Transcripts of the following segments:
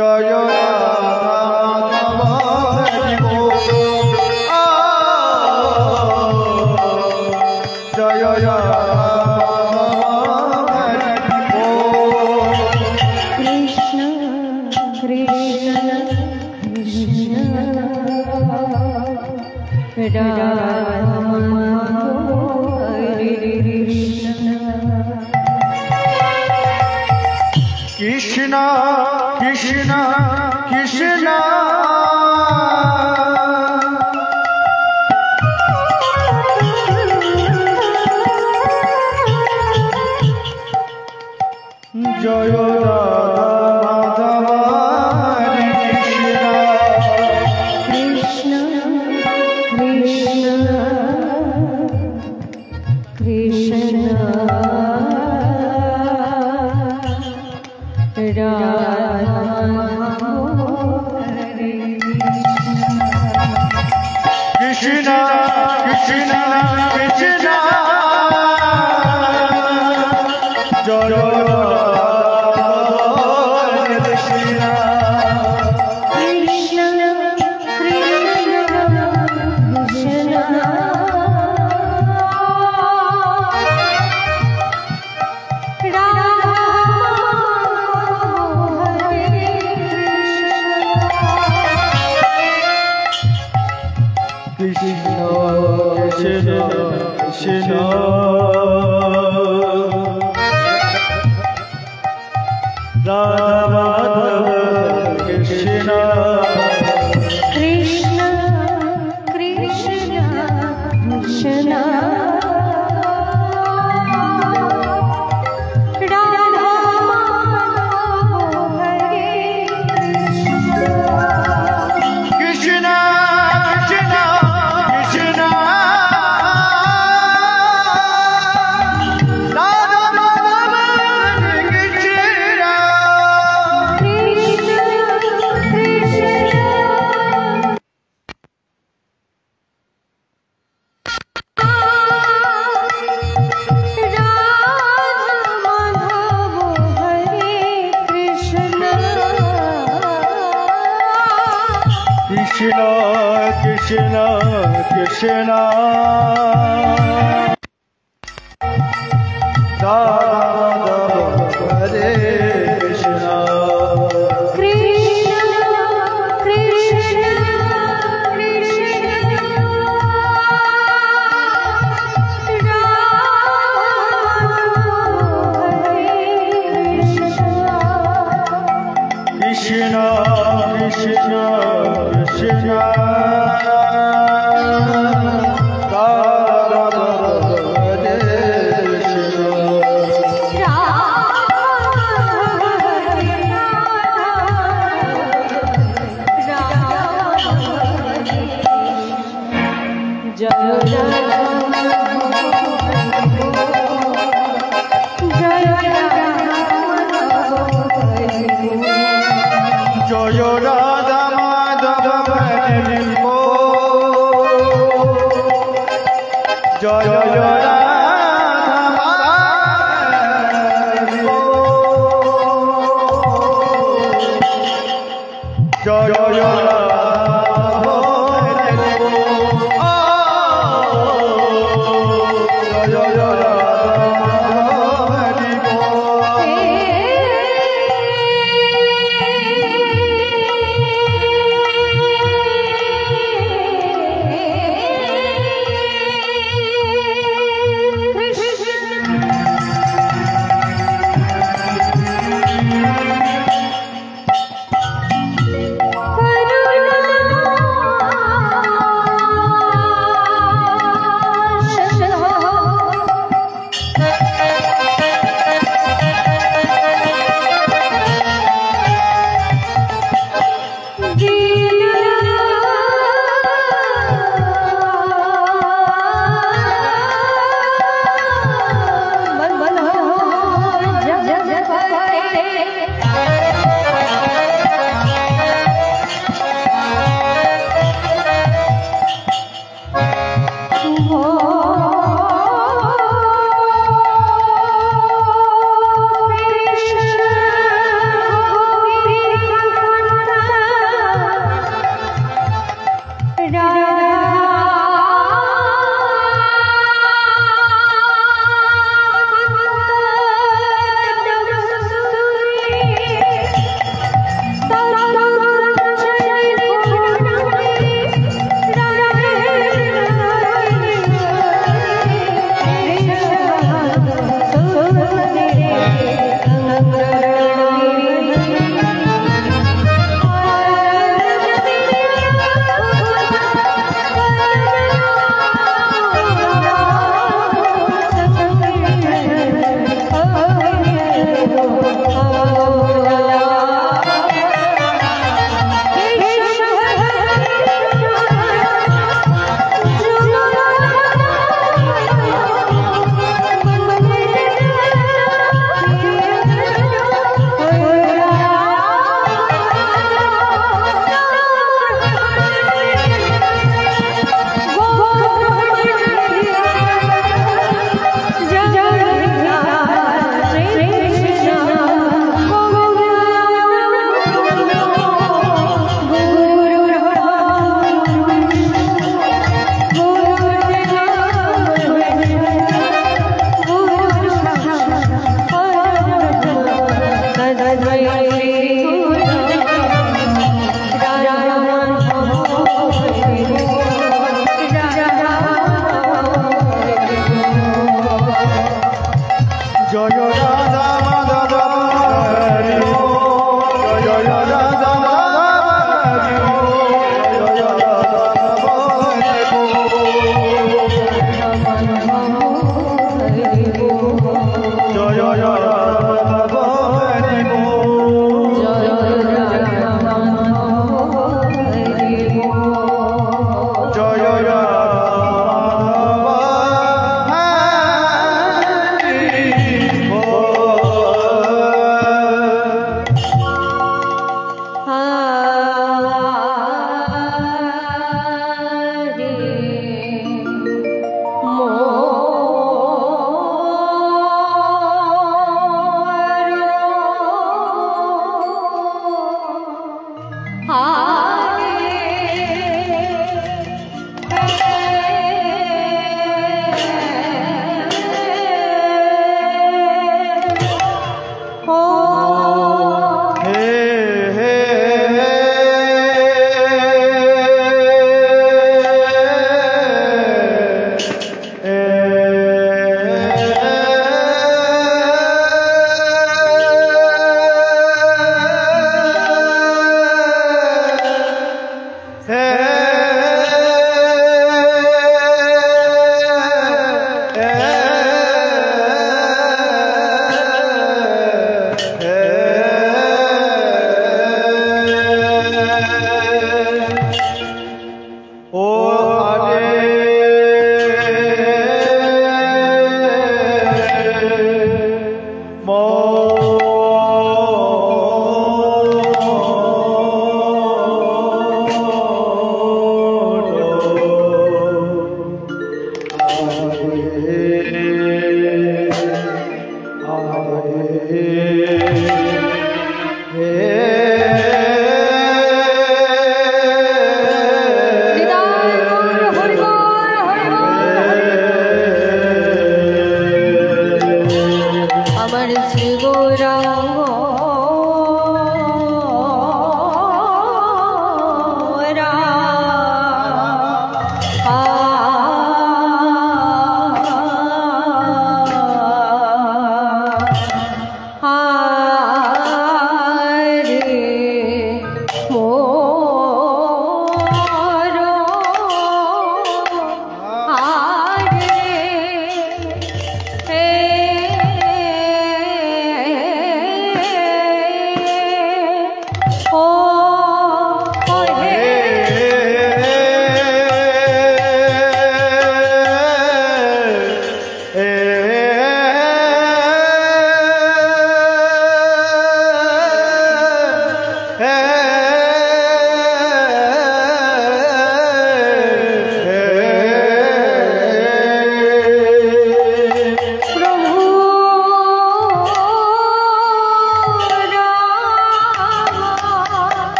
জয় রাধা মাধব হরি বল। জয় রাধা মাধব হরি বল। কৃষ্ণ কৃষ্ণ কৃষ্ণ রাধা মাধব হরে কৃষ্ণ। কৃষ্ণ কৃষ্ণ কৃষ্ণ জয় রাধা মাধব হরে কৃষ্ণ। কৃষ্ণ কৃষ্ণ কৃষ্ণ রাধা মাধব হরে কৃষ্ণ কৃষ্ণ কৃষ্ণ জয় Krishna Krishna Radha Hare Krishna Krishna Krishna Krishna Krishna Krishna Krishna Radha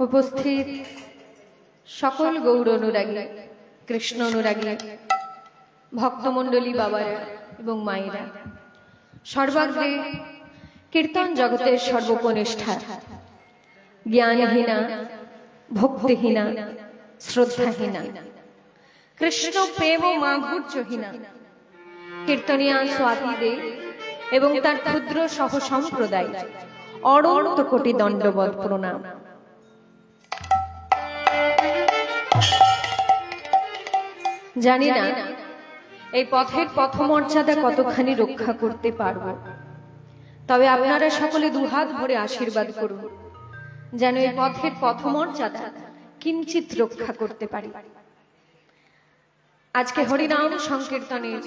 উপস্থিত সকল গৌর অনুরাগী, কৃষ্ণ অনুরাগী ভক্তমণ্ডলী বাবারা এবং মায়েরা, সর্বাগ্রে কীর্তন জগতের সর্বকনিষ্ঠা, জ্ঞানহীনা, ভক্তিহীনা, শ্রদ্ধাহীনা, কৃষ্ণ প্রেম ও মাধুর্যহীনা কীর্তনিয়া স্বাতী দে এবং তার ক্ষুদ্র সহ সম্প্রদায় অনন্ত কোটি দণ্ডবৎ প্রণাম। জানি না এই পথের পথমর্যাদা কতখানি রক্ষা করতে পারব, তবে আপনারা সকলে দুহাত ভরে আশীর্বাদ করুন যেন এই পথের পথমর্যাদা কিঞ্চিত রক্ষা করতে পারি। আজকে হরিনাম সংকীর্তনের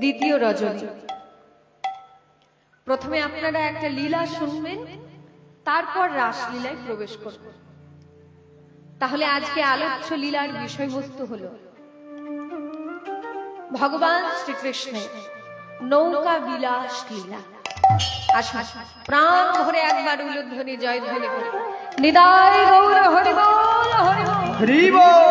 দ্বিতীয় রজনী। প্রথমে আপনারা একটা লীলা শুনবেন, তারপর রাসলীলায় প্রবেশ করবেন। তাহলে আজকে আলোচ্য লীলার বিষয়বস্তু হলো ভগবান শ্রীকৃষ্ণের নৌকা বিলাস লীলা। আসুন প্রাণ ভরে একবার উলুধ্বনি জয়ধ্বনি করে নিতাই গৌর হরি বল হরি বল হরি বল।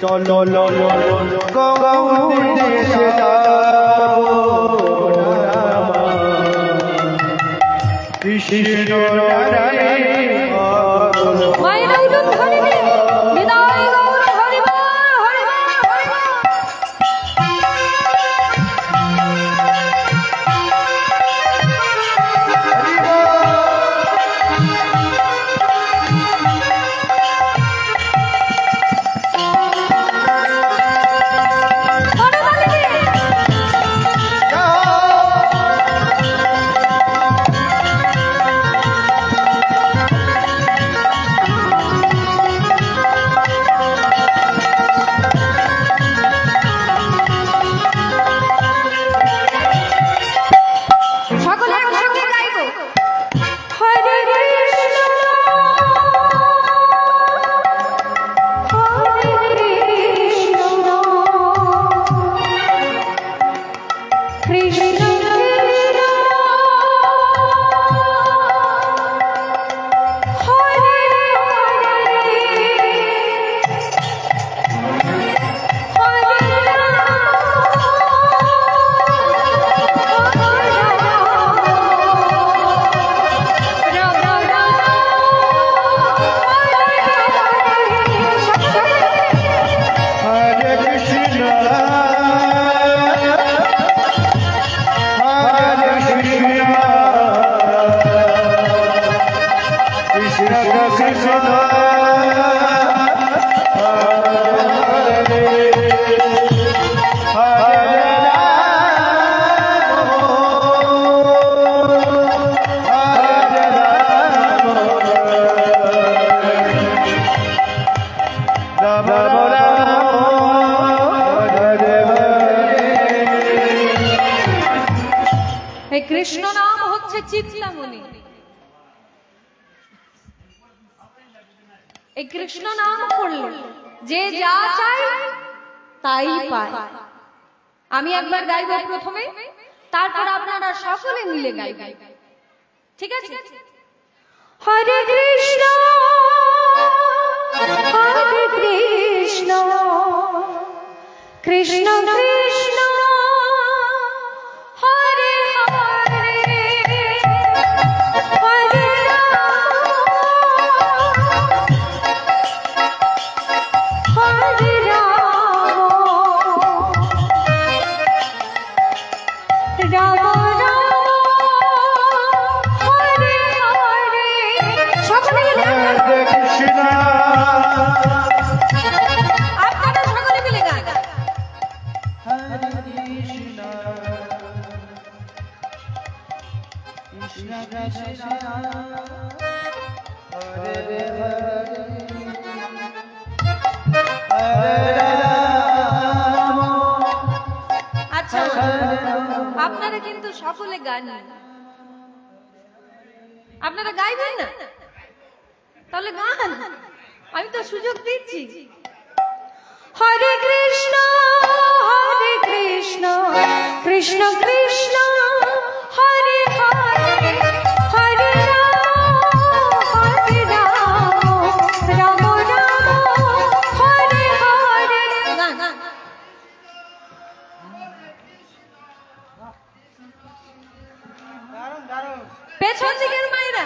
চলো গৌর দেশে যাবো, কৃষ্ণ কৃষ্ণ নাম হচ্ছে চিন্তামণি। এই কৃষ্ণ নাম করলে যে যা চায় তাই পায়। আমি একবার গাইব প্রথমে, তারপর আপনারা সকলে মিলে গাইবেন, ঠিক আছে? হরে কৃষ্ণ হরে কৃষ্ণ কৃষ্ণ কৃষ্ণ হরে হরে হরে রাম হরে রাম রাম রাম হরে হরে। সকলে হরে কৃষ্ণ আপনারা সকলে মিলে গান। হরে কৃষ্ণ কৃষ্ণ কৃষ্ণ হরে হরে হরে রাম। আচ্ছা আপনারা কিন্তু সকলে গান, আপনারা গাইবেন না? তাহলে গান, আমি তো সুযোগ দিচ্ছি। হরে কৃষ্ণ কৃষ্ণ কৃষ্ণ হরে হরে হরে রাম রাম রাম হরে হরে। গান গান। পেছন দিকের মায়েরা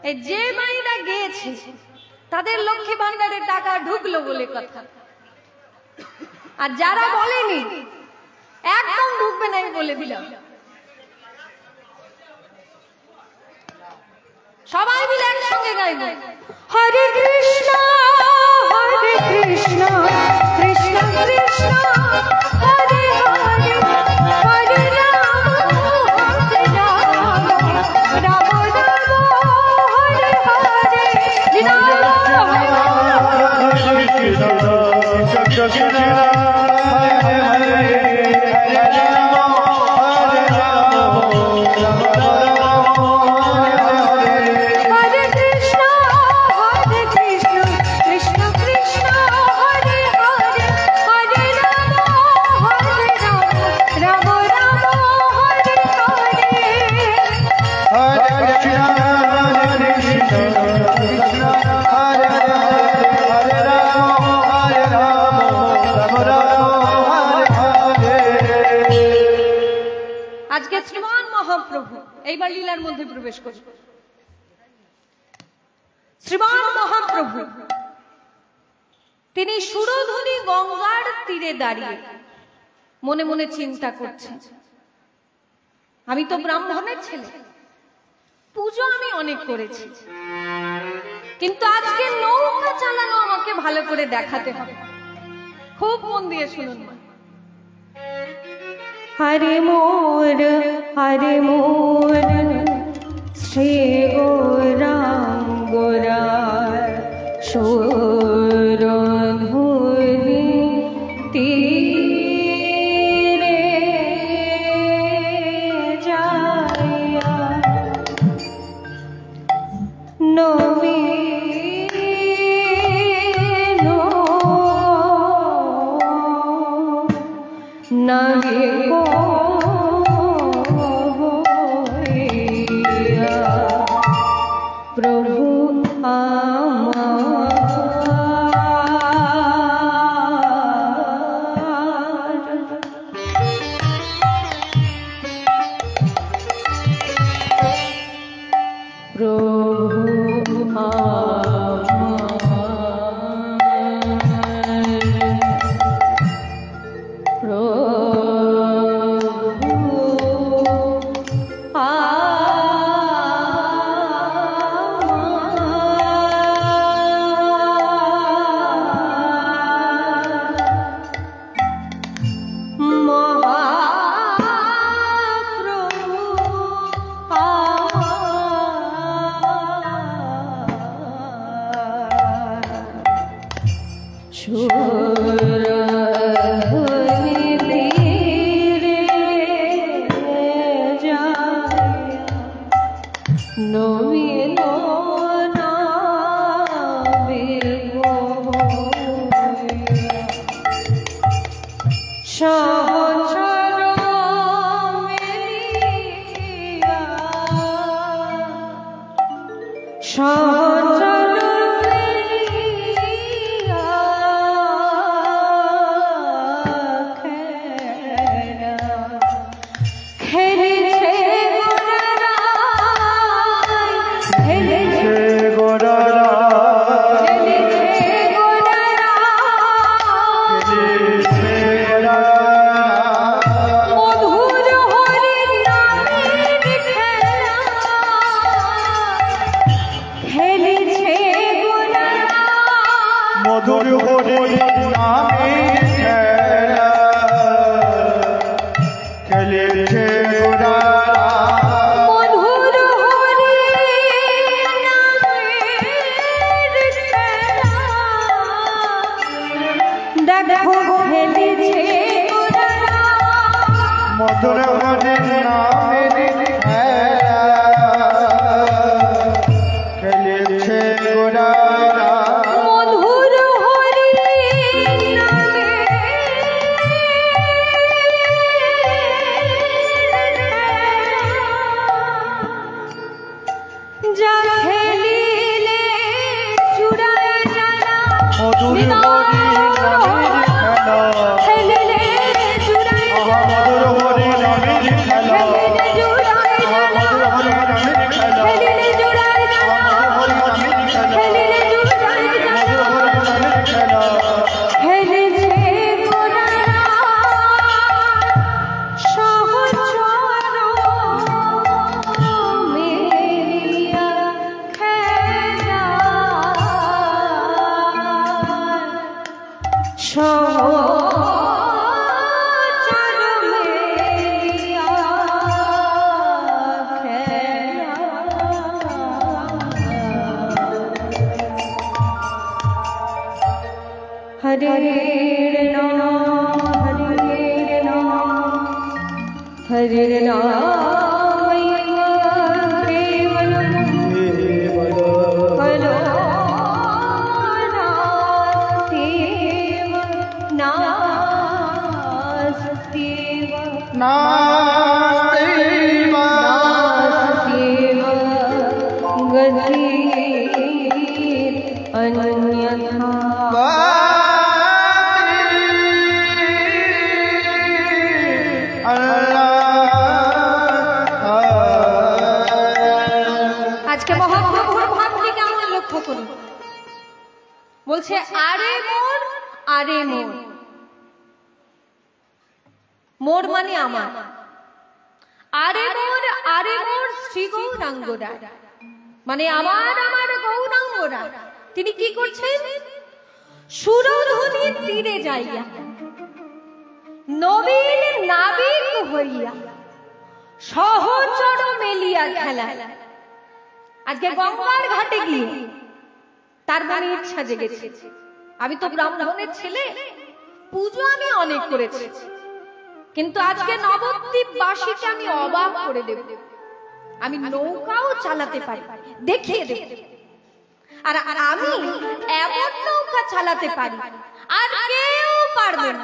এই যে মায়েরা গেয়েছে তাদের লক্ষ্মী ভান্ডারের টাকা ঢুকলো বলে কথা, আর যারা বলেনি একদম ঢুকবে না আমি বলে দিলাম। সবাই মিলে একসঙ্গে গাইব। হরে কৃষ্ণ কৃষ্ণ কৃষ্ণ হরে হরে হরে রাম রাম রাম হরে হরে। আজকে শ্রীমান মহাপ্রভু এইবার লীলার মধ্যে প্রবেশ করবে। শ্রীমান মহাপ্রভু তিনি সুরধুনী গঙ্গার তীরে দাঁড়িয়ে মনে মনে চিন্তা করছেন, আমি তো ব্রাহ্মণের ছেলে, পুজো আমি অনেক করেছি, কিন্তু আজকে নৌকা চালানো আমাকে ভালো করে দেখাতে হবে। খুব মন দিয়ে শুনুন। হরে মোর শ্রী গৌরাঙ্গরায় সুরধুনী তীরে যাইয়া নবীন নাহিক প্রভু সহচর মেলিয়া আজকে মহাপ্রভুর ভাবটি কেমন লক্ষ্য করুন। বলছে আরে মোর, আরে মোর। মোর মানে আমার। আরে মোর শ্রী গৌরাঙ্গ রায়, মানে আমার গৌরাঙ্গ রায়। তিনি কি করছেন? সুরধুনির তীরে যাইয়া নবীন নাবিক হইয়া সহচর মেলিয়া খেলা। আজকে গঙ্গার ঘাটে গিয়ে তার মনে ইচ্ছা জেগেছে, আমি তো ব্রাহ্মণের ছেলে, পুজো আমি অনেক করেছি, কিন্তু আজকে নবদ্বীপবাসীকে আমি অবাক করে দেব, আমি নৌকাও চালাতে পারি, দেখিয়ে দেব। আর আমি এমন নৌকা চালাতে পারি আর কেউ পারবে না।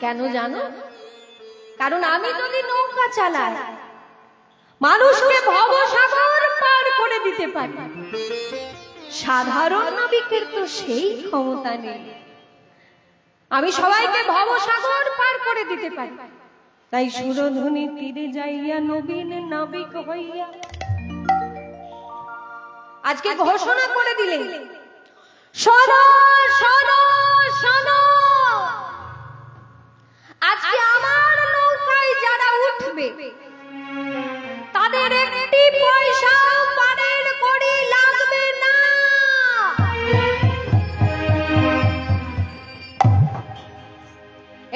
কেন জানো? কারণ আমি যদি নৌকা চালাই মানুষকে ভবসাগর পার করে দিতে পারি, সাধারণ নাবিকের তো সেই ক্ষমতা নেই। আমি সবাইকে ভবসাগর পার করে দিতে পারি, তাই সুরধুনি তীরে যাইয়া নবীন নাবিক হইয়া আজকে ঘোষণা করে দিলেন, শোনো শোনো শোনো, আজকে আমার নৌকায় যারা উঠবে তাদের একটি পয়সা পারের কড়ি লাগবে না।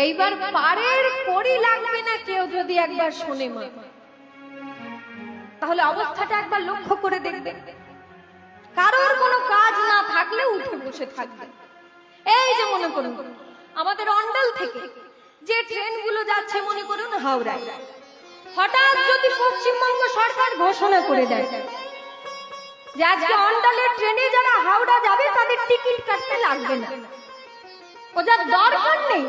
এইবার পারের কড়ি লাগবে না কেউ যদি একবার শোনে মা, তাহলে অবস্থাটা একবার লক্ষ্য করে দেখবে। কারোর কোনো কাজ না থাকলে উঠে বসে থাকবে। এই যে মনে করুন আমাদের অন্ডাল থেকে যে ট্রেনগুলো যাচ্ছে, মনে করুন হাওড়ায়, হঠাৎ যদি পশ্চিমবঙ্গ সরকার ঘোষণা করে দেয় যে আজকে অন্ডালের ট্রেনে যারা হাওড়া যাবে তাদের টিকিট কাটতে লাগবে না, ওদের দরকার নেই,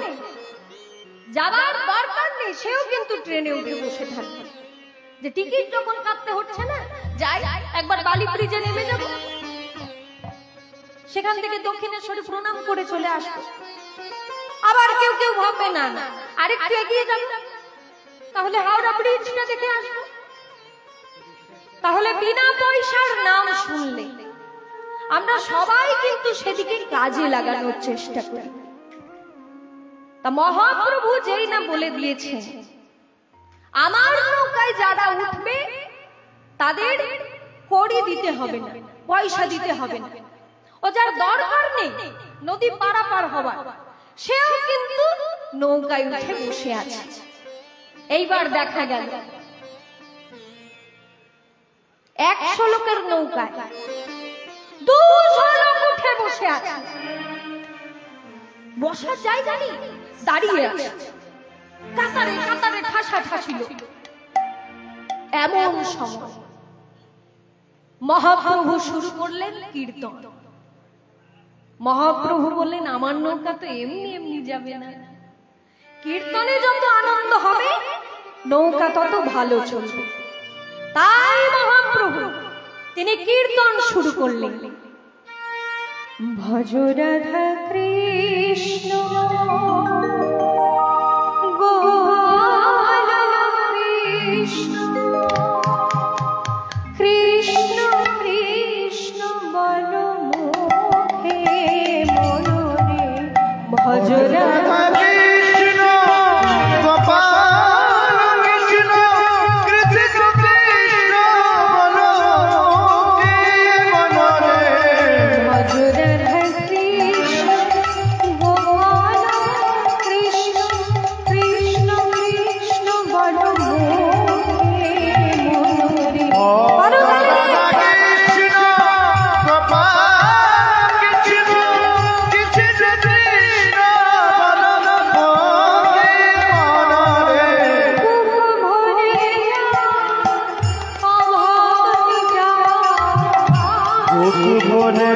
যাবার দরকার নেই, সেও কিন্তু ট্রেনে উঠে বসে থাকবে। যে টিকিট যখন কাটতে হচ্ছে না, যাই একবার বালি ব্রিজে নেমে যাব, সেখান থেকে দক্ষিণেশ্বরে প্রণাম করে চলে আসবো। আবার কেউ কেউ ভাববে না না আরেকটু এগিয়ে যাব, তাহলে হাওড়া ব্রিজটা দেখে আসবো। তাহলে বিনা পয়সার নাম শুনলে আমরা সবাই কিন্তু সেদিকে কাজে লাগানোর চেষ্টা করি। তা মহাপ্রভু যেই না বলে দিয়েছে আমার নৌকায় যারা উঠবে তাদের কড়ি দিতে হবে না, পয়সা দিতে হবে না। ও যার দরকার নেই নদী পারাপার হবার, সেও কিন্তু নৌকায় উঠে বসে আছে। এইবার দেখা গেল 100 লোকের নৌকায় 200 লোক উঠে বসে আছে। বসার জায়গা নেই, দাঁড়িয়ে আছে কাতারে কাতারে ঠাসাঠাসি লোক। এমন সময় মহাপ্রভু শুরু করলেন কীর্তন। মহাপ্রভু বললেন আমার নৌকা তো এমনি এমনি যাবে না, কীর্তনে যত আনন্দ হবে নৌকা তত ভালো চলবে। তাই মহাপ্রভু তিনি কীর্তন শুরু করলেন, ভজ রাধা কৃষ্ণ গোপাল কৃষ্ণ কৃষ্ণ কৃষ্ণ বল মুখে মনরে, ভজ রাধা কৃষ্ণ গোপাল কৃষ্ণ কৃষ্ণ কৃষ্ণ বলো কে মনরে, ভজ রাধা কৃষ্ণ গোপাল কৃষ্ণ কৃষ্ণ কৃষ্ণ বল মুখে মনরে। রাধা কৃষ্ণ গোপাল কৃষ্ণ কৃষ্ণ কৃষ্ণ বলো কে মনরে, বুক ভরে বুক ভরে